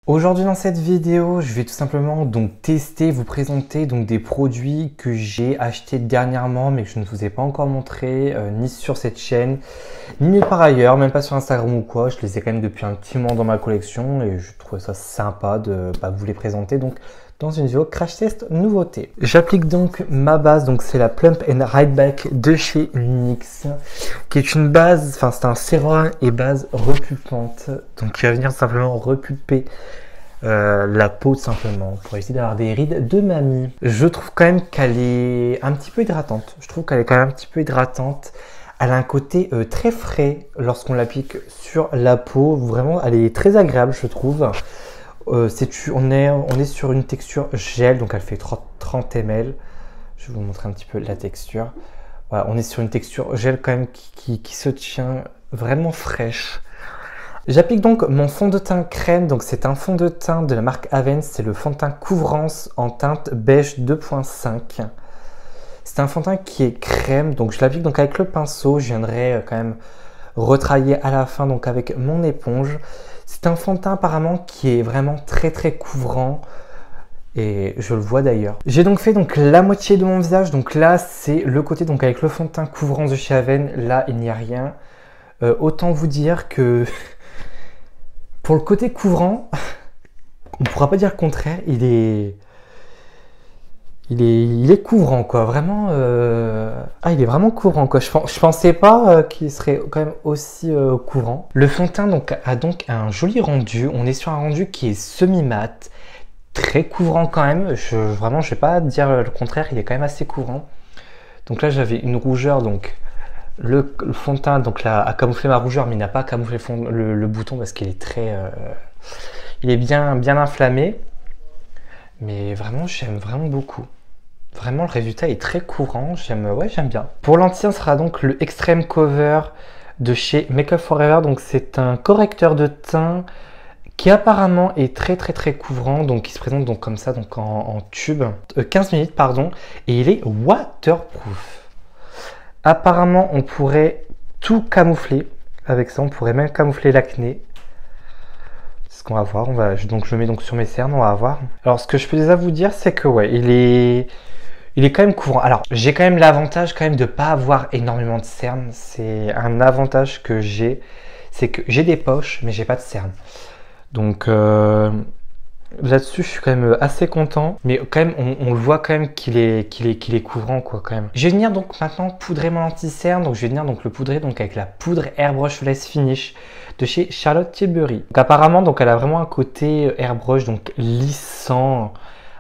Aujourd'hui dans cette vidéo, je vais tout simplement donc tester, vous présenter donc des produits que j'ai achetés dernièrement mais que je ne vous ai pas encore montré ni sur cette chaîne, ni nulle part ailleurs, même pas sur Instagram ou quoi. Je les ai quand même depuis un petit moment dans ma collection et je trouvais ça sympa de vous les présenter donc dans une vidéo crash test nouveauté. J'applique donc ma base, donc c'est la Plump and Ride Back de chez NYX, qui est une base, enfin c'est un sérum et base repulpante, donc qui va venir simplement repulper la peau tout simplement pour essayer d'avoir des rides de mamie. Je trouve quand même qu'elle est un petit peu hydratante. Je trouve qu'elle est quand même un petit peu hydratante. Elle a un côté très frais lorsqu'on l'applique sur la peau. Vraiment, elle est très agréable, je trouve. On est sur une texture gel, donc elle fait 30 ml. Je vais vous montrer un petit peu la texture. Voilà, on est sur une texture gel quand même qui se tient vraiment fraîche. J'applique donc mon fond de teint crème, donc c'est un fond de teint de la marque Avens, c'est le fond de teint Couvrance en teinte beige 2.5. C'est un fond de teint qui est crème, donc je l'applique donc avec le pinceau, je viendrai quand même retravailler à la fin donc avec mon éponge. C'est un fond de teint apparemment qui est vraiment très couvrant et je le vois d'ailleurs. J'ai donc fait donc la moitié de mon visage, donc là c'est le côté donc avec le fond de teint Couvrance de chez Avens, là il n'y a rien. Autant vous dire que pour le côté couvrant, on ne pourra pas dire le contraire, il est couvrant quoi, vraiment. Il est vraiment couvrant quoi. Je pensais pas qu'il serait quand même aussi couvrant. Le fond de teint donc a donc un joli rendu. On est sur un rendu qui est semi-mat, très couvrant quand même. Vraiment, je vais pas dire le contraire, il est quand même assez couvrant. Donc là, j'avais une rougeur donc. Le fond de teint donc là a camouflé ma rougeur mais il n'a pas camouflé le bouton parce qu'il est il est bien inflammé, mais vraiment j'aime vraiment beaucoup. Vraiment le résultat est très courant, j'aime bien. Pour l'anti-cerne sera donc le Extreme Cover de chez Make Up For Ever, donc c'est un correcteur de teint qui apparemment est très couvrant, donc qui se présente donc comme ça donc en tube, 15 ml pardon, et il est waterproof. Apparemment, on pourrait tout camoufler avec ça. On pourrait même camoufler l'acné. C'est ce qu'on va voir. Donc, je le mets donc sur mes cernes. On va voir. Alors, ce que je peux déjà vous dire, c'est que ouais, il est quand même couvrant. Alors, j'ai quand même l'avantage quand même de pas avoir énormément de cernes. C'est un avantage que j'ai. C'est que j'ai des poches, mais j'ai pas de cernes. Donc là-dessus, je suis quand même assez content, mais quand même, on le voit quand même qu'il est couvrant, quoi, quand même. Je vais venir donc maintenant poudrer mon anti-cerne, donc je vais venir donc le poudrer donc avec la poudre Airbrush Flawless Finish de chez Charlotte Tilbury. Donc apparemment, donc elle a vraiment un côté airbrush, donc lissant.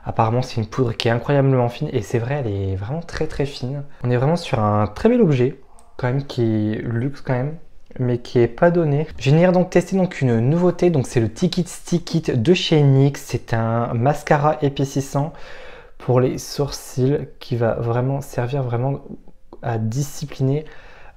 Apparemment, c'est une poudre qui est incroyablement fine, et c'est vrai, elle est vraiment très fine. On est vraiment sur un très bel objet, quand même, qui est luxe quand même, mais qui est pas donné. Je vais venir donc tester donc une nouveauté, donc c'est le Tik It Stick It de chez NYX. C'est un mascara épaississant pour les sourcils qui va vraiment servir vraiment à discipliner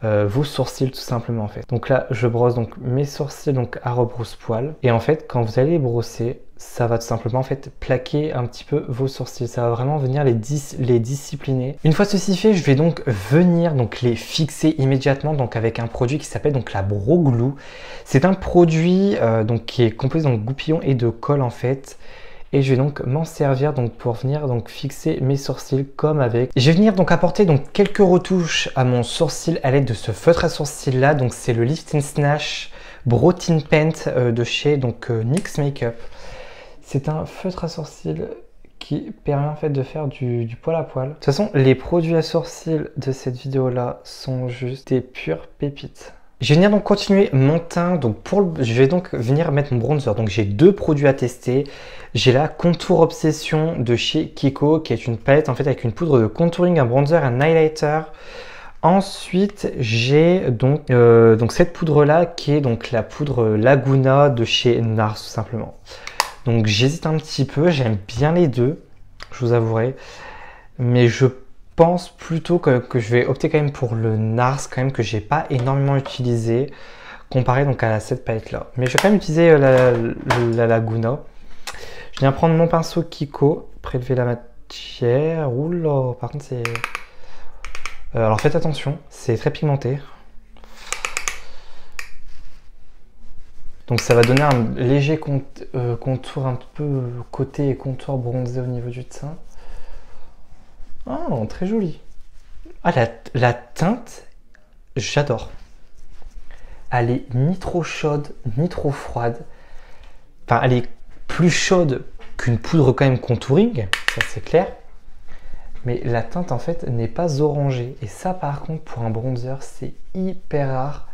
vos sourcils tout simplement en fait. Donc là je brosse donc mes sourcils donc à rebrousse-poil, et en fait quand vous allez les brosser, ça va tout simplement en fait plaquer un petit peu vos sourcils, ça va vraiment venir les discipliner. Une fois ceci fait, je vais donc venir donc les fixer immédiatement donc avec un produit qui s'appelle donc la Brow Glue. C'est un produit donc qui est composé donc de goupillons et de colle en fait. Et je vais donc m'en servir donc pour venir donc fixer mes sourcils comme avec. Je vais venir donc apporter donc quelques retouches à mon sourcil à l'aide de ce feutre à sourcils là. Donc c'est le Lift and Snatch Brow Tint Paint de chez donc NYX Makeup. C'est un feutre à sourcils qui permet en fait de faire du poil à poil. De toute façon, les produits à sourcils de cette vidéo là sont juste des pures pépites. Je vais venir donc continuer mon teint, donc je vais donc venir mettre mon bronzer. Donc j'ai deux produits à tester. J'ai la Contour Obsession de chez Kiko, qui est une palette en fait avec une poudre de contouring, un bronzer, un highlighter. Ensuite j'ai donc cette poudre là qui est donc la poudre Laguna de chez NARS tout simplement. Donc j'hésite un petit peu, j'aime bien les deux, je vous avouerai, mais je pense plutôt que je vais opter quand même pour le NARS quand même, que j'ai pas énormément utilisé comparé donc à cette palette là. Mais je vais quand même utiliser la Laguna. Je viens prendre mon pinceau Kiko, prélever la matière. Oula, par contre c'est... alors faites attention, c'est très pigmenté. Donc ça va donner un léger contour un peu côté et contour bronzé au niveau du teint. Oh, très joli. Ah, la teinte, j'adore. Elle est ni trop chaude, ni trop froide. Enfin, elle est plus chaude qu'une poudre quand même contouring, ça c'est clair. Mais la teinte en fait n'est pas orangée. Et ça par contre pour un bronzer, c'est hyper rare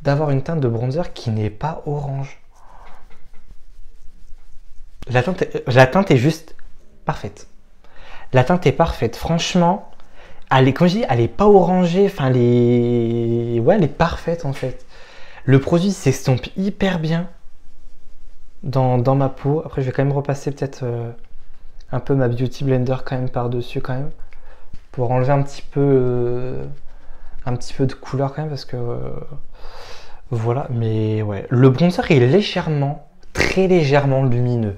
d'avoir une teinte de bronzer qui n'est pas orange. La teinte est juste parfaite. La teinte est parfaite. Franchement, elle est, comme je dis, elle est pas orangée. Enfin, elle est parfaite en fait. Le produit s'estompe hyper bien dans ma peau. Après, je vais quand même repasser peut-être un peu ma Beauty Blender quand même par-dessus quand même. Pour enlever un petit peu de couleur quand même parce que voilà. Mais ouais, le bronzer est légèrement, très légèrement lumineux.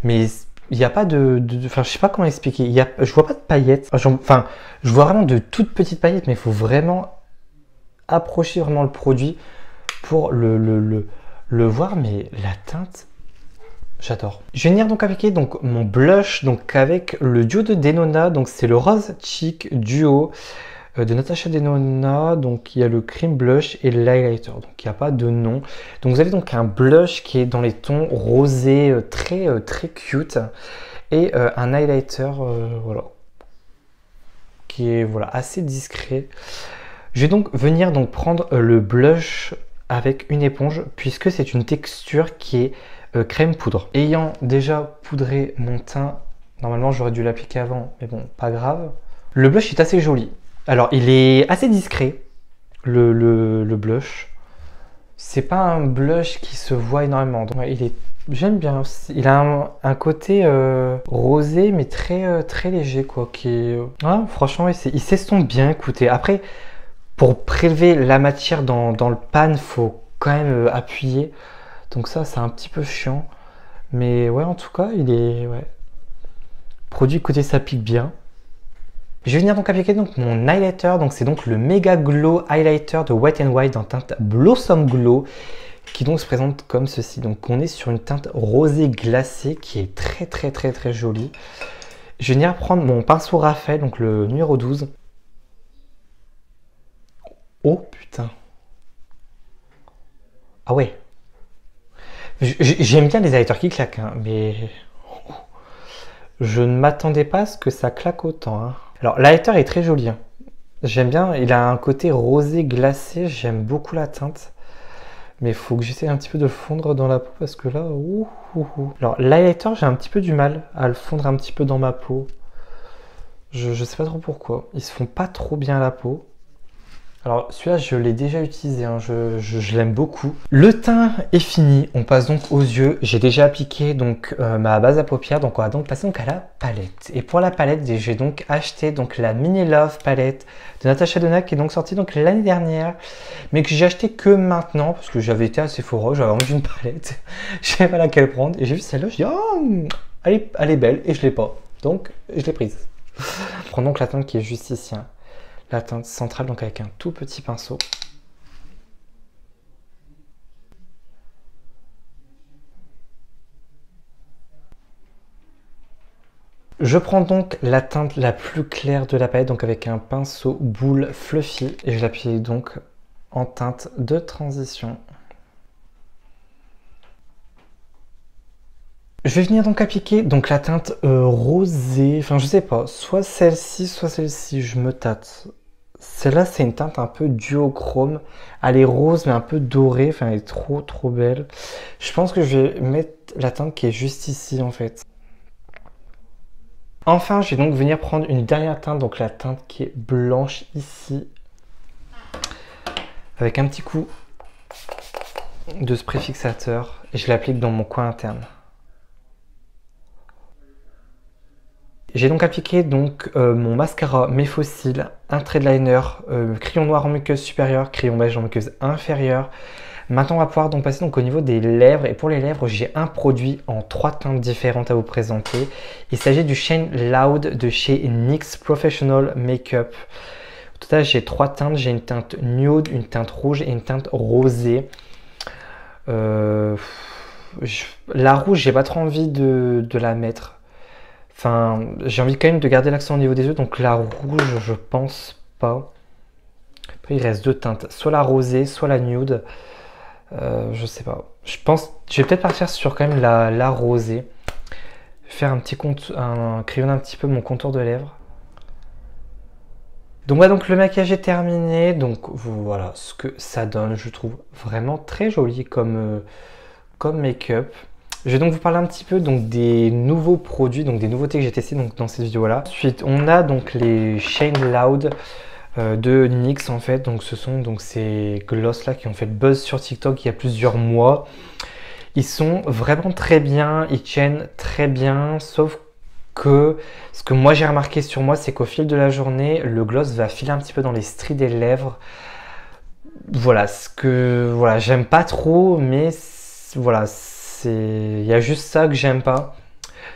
Mais il n'y a pas enfin, je sais pas comment expliquer. Je vois pas de paillettes. Enfin, je vois vraiment de toutes petites paillettes, mais il faut vraiment approcher vraiment le produit pour le voir. Mais la teinte, j'adore. Je vais venir donc appliquer donc mon blush donc avec le duo de Denona. Donc c'est le Rose Cheek Duo de Natasha Denona. Donc il y a le cream blush et l'highlighter. Donc il n'y a pas de nom. Donc vous avez donc un blush qui est dans les tons rosés très cute et un highlighter voilà qui est voilà assez discret. Je vais donc venir donc prendre le blush avec une éponge puisque c'est une texture qui est crème poudre. Ayant déjà poudré mon teint, normalement j'aurais dû l'appliquer avant, mais bon, pas grave. Le blush est assez joli. Alors, il est assez discret, le blush. C'est pas un blush qui se voit énormément. Donc, ouais, j'aime bien. Il a un côté rosé, mais très léger, quoi. Franchement, il s'estompe bien, écoutez. Après, pour prélever la matière dans le pan, il faut quand même appuyer. Donc ça, c'est un petit peu chiant. Mais ouais, en tout cas, il est... Ouais. Produit côté, ça pique bien. Je vais venir donc appliquer donc mon highlighter. Donc c'est donc le Mega Glow Highlighter de Wet n Wild en teinte Blossom Glow. Qui donc se présente comme ceci. Donc on est sur une teinte rosée glacée qui est très jolie. Je vais venir prendre mon pinceau Raphaël, donc le numéro 12. Oh putain. Ah ouais. J'aime bien les highlighters qui claquent, hein, mais je ne m'attendais pas à ce que ça claque autant. Hein. Alors, l'highlighter est très joli. Hein. J'aime bien, il a un côté rosé glacé, j'aime beaucoup la teinte. Mais il faut que j'essaie un petit peu de le fondre dans la peau parce que là, Alors, l'highlighter, j'ai un petit peu du mal à le fondre un petit peu dans ma peau. Je sais pas trop pourquoi. Ils se font pas trop bien à la peau. Alors celui-là je l'ai déjà utilisé, hein. je l'aime beaucoup. Le teint est fini, on passe donc aux yeux. J'ai déjà appliqué donc ma base à paupières, donc on va donc passer donc à la palette. Et pour la palette, j'ai donc acheté donc la Mini Love palette de Natasha Denona qui est donc sortie donc l'année dernière, mais que j'ai acheté que maintenant parce que j'avais été à Sephora, j'avais envie d'une palette, je savais pas laquelle prendre et j'ai vu celle-là, je dis oh, elle est belle et je l'ai pas, donc je l'ai prise. Je prends donc la teinte qui est juste ici. Hein. La teinte centrale, donc avec un tout petit pinceau. Je prends donc la teinte la plus claire de la palette, donc avec un pinceau boule fluffy, et je l'appuie donc en teinte de transition. Je vais venir donc appliquer donc la teinte rosée, enfin je sais pas, soit celle-ci, je me tâte. Celle-là c'est une teinte un peu duochrome, elle est rose mais un peu dorée, enfin elle est trop belle. Je pense que je vais mettre la teinte qui est juste ici en fait. Enfin je vais donc venir prendre une dernière teinte, donc la teinte qui est blanche ici. Avec un petit coup de spray fixateur et je l'applique dans mon coin interne. J'ai donc appliqué donc, mon mascara, mes faux cils, un trait de liner, crayon noir en muqueuse supérieure, crayon beige en muqueuse inférieure. Maintenant on va pouvoir donc passer donc, au niveau des lèvres. Et pour les lèvres, j'ai un produit en 3 teintes différentes à vous présenter. Il s'agit du Shine Loud de chez NYX Professional Makeup. Au total j'ai 3 teintes, j'ai une teinte nude, une teinte rouge et une teinte rosée. Euh, la rouge, j'ai pas trop envie de la mettre. Enfin, j'ai envie quand même de garder l'accent au niveau des yeux, donc la rouge, je pense pas. Après, il reste deux teintes, soit la rosée, soit la nude. Je sais pas. Je vais peut-être partir sur quand même la rosée. Faire un petit crayonner un petit peu mon contour de lèvres. Donc voilà, donc le maquillage est terminé. Donc voilà ce que ça donne. Je trouve vraiment très joli comme make-up. Je vais donc vous parler un petit peu donc des nouveaux produits, donc des nouveautés que j'ai testées donc dans cette vidéo là. Ensuite, on a donc les Shine Loud de NYX en fait. Donc ce sont donc ces gloss là qui ont fait buzz sur TikTok il y a plusieurs mois. Ils sont vraiment très bien, ils tiennent très bien, sauf que ce que moi j'ai remarqué sur moi, c'est qu'au fil de la journée, le gloss va filer un petit peu dans les stries des lèvres. Voilà, voilà, j'aime pas trop, mais voilà, il y a juste ça que j'aime pas.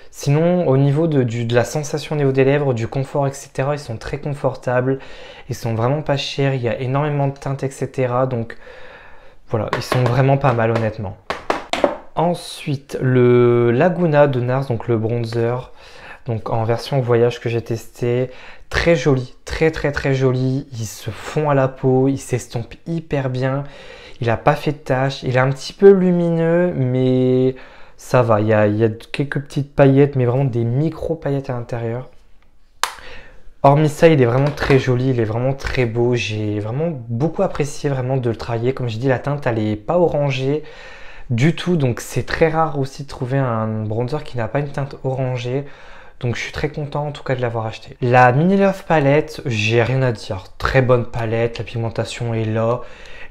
Sinon, au niveau de la sensation au niveau des lèvres, du confort, etc., ils sont très confortables, ils sont vraiment pas chers, il y a énormément de teintes, etc. Donc voilà, ils sont vraiment pas mal honnêtement. Ensuite, le Laguna de NARS, donc le bronzer, donc en version voyage que j'ai testé, très joli, très très très joli. Il se fond à la peau, il s'estompe hyper bien. Il n'a pas fait de taches, il est un petit peu lumineux, mais ça va. Il y a quelques petites paillettes, mais vraiment des micro paillettes à l'intérieur. Hormis ça, il est vraiment très joli, il est vraiment très beau. J'ai vraiment beaucoup apprécié vraiment de le travailler. Comme je dis, la teinte, elle n'est pas orangée du tout, donc c'est très rare aussi de trouver un bronzer qui n'a pas une teinte orangée, donc je suis très content en tout cas de l'avoir acheté. La Mini Love palette, j'ai rien à dire, très bonne palette, la pigmentation est là,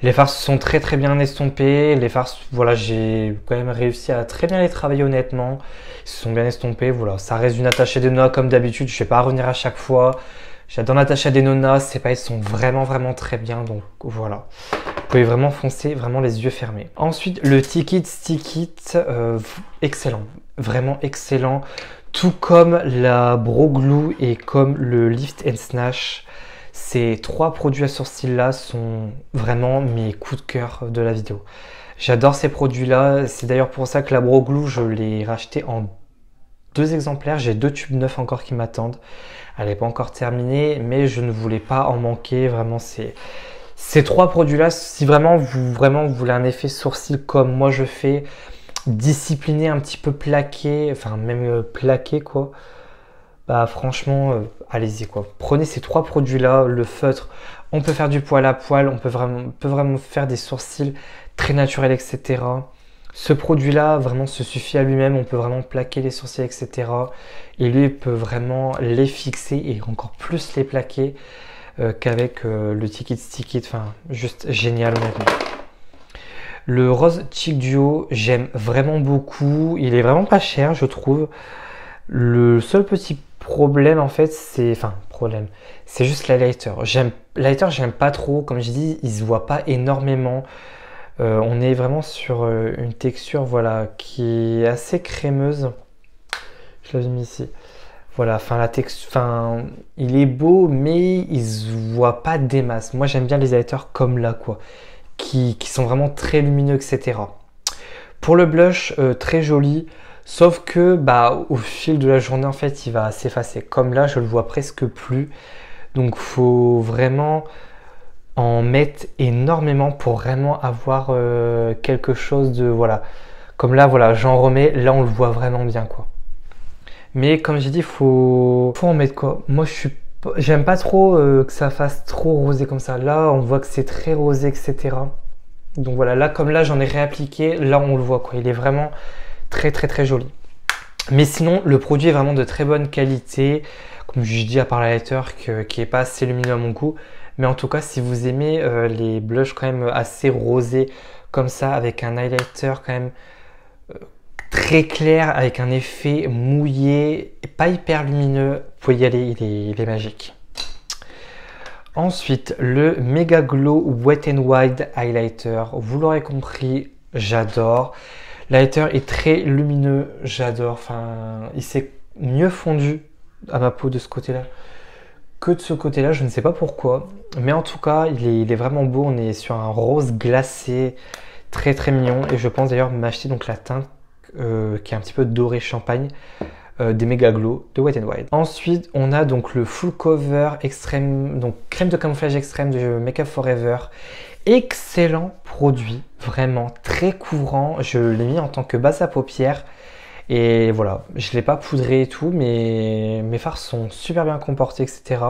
les farces sont très très bien estompées, les farces, voilà, j'ai quand même réussi à très bien les travailler honnêtement, ils se sont bien estompés, voilà, ça reste une attachée des noix comme d'habitude, je vais pas revenir à chaque fois. J'adore l'attache des nonas, ces paillettes sont vraiment vraiment très bien, donc voilà. Vous pouvez vraiment foncer, vraiment les yeux fermés. Ensuite, le Ticket Stick It, excellent, vraiment excellent. Tout comme la Brow Glue et comme le Lift and Snatch. Ces trois produits à sourcils là sont vraiment mes coups de cœur de la vidéo. J'adore ces produits là, c'est d'ailleurs pour ça que la Brow Glue, je l'ai racheté en 2 exemplaires. J'ai 2 tubes neufs encore qui m'attendent. Elle n'est pas encore terminée, mais je ne voulais pas en manquer. Vraiment, ces trois produits-là, si vraiment vous voulez un effet sourcil comme moi je fais, discipliné, un petit peu plaqué, enfin même plaqué quoi, bah franchement, allez-y quoi. Prenez ces trois produits-là, le feutre, on peut faire du poil à poil, on peut vraiment faire des sourcils très naturels, etc. Ce produit-là vraiment se suffit à lui-même, on peut vraiment plaquer les sourcils, etc. Et lui peut vraiment les fixer et encore plus les plaquer qu'avec le Ticket Stick It. Enfin, juste génial honnêtement. Le Rose Cheek Duo, j'aime vraiment beaucoup. Il est vraiment pas cher, je trouve. Le seul petit problème en fait, c'est juste l'highlighter. L'highlighter, j'aime pas trop. Comme je dis, il se voit pas énormément. On est vraiment sur une texture voilà, qui est assez crémeuse. Je l'avais mis ici. Voilà, il est beau, mais il se voit pas des masses. Moi, j'aime bien les highlighters comme là, quoi, qui sont vraiment très lumineux, etc. Pour le blush, très joli, sauf que bah, au fil de la journée, en fait, il va s'effacer. Comme là, je le vois presque plus. Donc, faut vraiment en mettre énormément pour vraiment avoir quelque chose de voilà. Comme là, voilà, j'en remets. Là, on le voit vraiment bien, quoi. Mais comme j'ai dit, faut en mettre quoi. Moi, j'aime pas trop que ça fasse trop rosé comme ça. Là, on voit que c'est très rosé, etc. Donc voilà, là, comme là, j'en ai réappliqué. Là, on le voit, quoi. Il est vraiment très, très, très joli. Mais sinon, le produit est vraiment de très bonne qualité. Comme je dis, à part la highlighter qui est pas assez lumineux à mon goût. Mais en tout cas, si vous aimez les blushs quand même assez rosés comme ça, avec un highlighter quand même très clair, avec un effet mouillé, pas hyper lumineux, vous pouvez y aller, il est magique. Ensuite, le Mega Glow Wet n Wild Highlighter. Vous l'aurez compris, j'adore. L'highlighter est très lumineux, j'adore. Enfin, il s'est mieux fondu à ma peau de ce côté-là que de ce côté-là, je ne sais pas pourquoi. Mais en tout cas, il est vraiment beau. On est sur un rose glacé, Très très mignon. Et je pense d'ailleurs m'acheter donc la teinte qui est un petit peu doré champagne des Mega Glow de Wet n Wild. Ensuite, on a donc le Full Cover Extrême, donc crème de camouflage extrême de Make Up Forever. Excellent produit, vraiment très couvrant. Je l'ai mis en tant que base à paupières. Et voilà, je ne l'ai pas poudré et tout, mais mes fards sont super bien comportés, etc.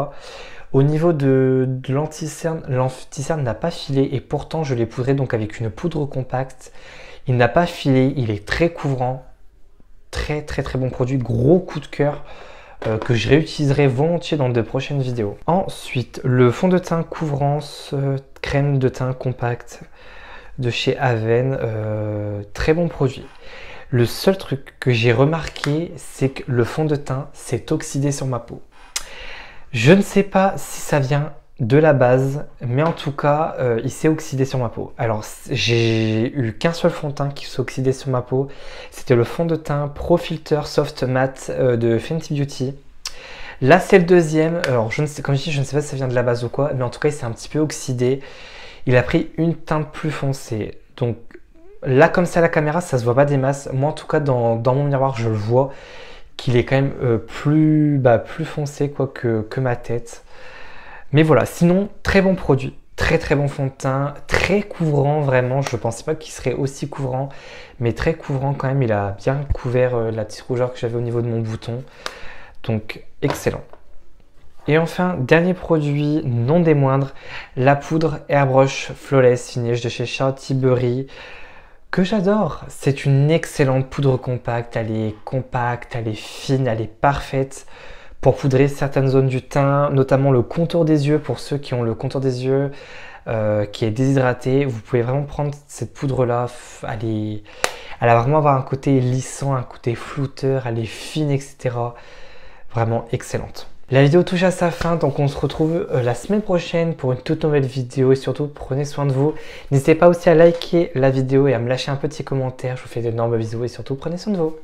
Au niveau de l'anti-cerne n'a pas filé et pourtant je l'ai poudré donc avec une poudre compacte. Il n'a pas filé, il est très couvrant, très très très bon produit, gros coup de cœur que je réutiliserai volontiers dans de prochaines vidéos. Ensuite, le fond de teint couvrance crème de teint compact de chez Aven, très bon produit. Le seul truc que j'ai remarqué, c'est que le fond de teint s'est oxydé sur ma peau. Je ne sais pas si ça vient de la base, mais en tout cas, il s'est oxydé sur ma peau. Alors, j'ai eu qu'un seul fond de teint qui s'est oxydé sur ma peau. C'était le fond de teint Pro Filter Soft Matte de Fenty Beauty. Là, c'est le deuxième. Alors, je ne sais, comme je dis, je ne sais pas si ça vient de la base ou quoi, mais en tout cas, il s'est un petit peu oxydé. Il a pris une teinte plus foncée. Donc, là, comme ça à la caméra, ça se voit pas des masses. Moi, en tout cas, dans mon miroir, je le vois qu'il est quand même plus foncé quoi, que ma tête. Mais voilà, sinon, très bon produit. Très très bon fond de teint, très couvrant vraiment. Je ne pensais pas qu'il serait aussi couvrant, mais très couvrant quand même. Il a bien couvert la petite rougeur que j'avais au niveau de mon bouton. Donc, excellent. Et enfin, dernier produit, non des moindres, la poudre Airbrush Flawless Finish de chez Charlotte Tilbury, que j'adore. C'est une excellente poudre compacte, elle est fine, elle est parfaite pour poudrer certaines zones du teint, notamment le contour des yeux, pour ceux qui ont le contour des yeux qui est déshydraté. Vous pouvez vraiment prendre cette poudre-là, elle va vraiment avoir un côté lissant, un côté flouteur, elle est fine, etc. Vraiment excellente. La vidéo touche à sa fin, donc on se retrouve la semaine prochaine pour une toute nouvelle vidéo et surtout prenez soin de vous. N'hésitez pas aussi à liker la vidéo et à me lâcher un petit commentaire, je vous fais d'énormes bisous et surtout prenez soin de vous.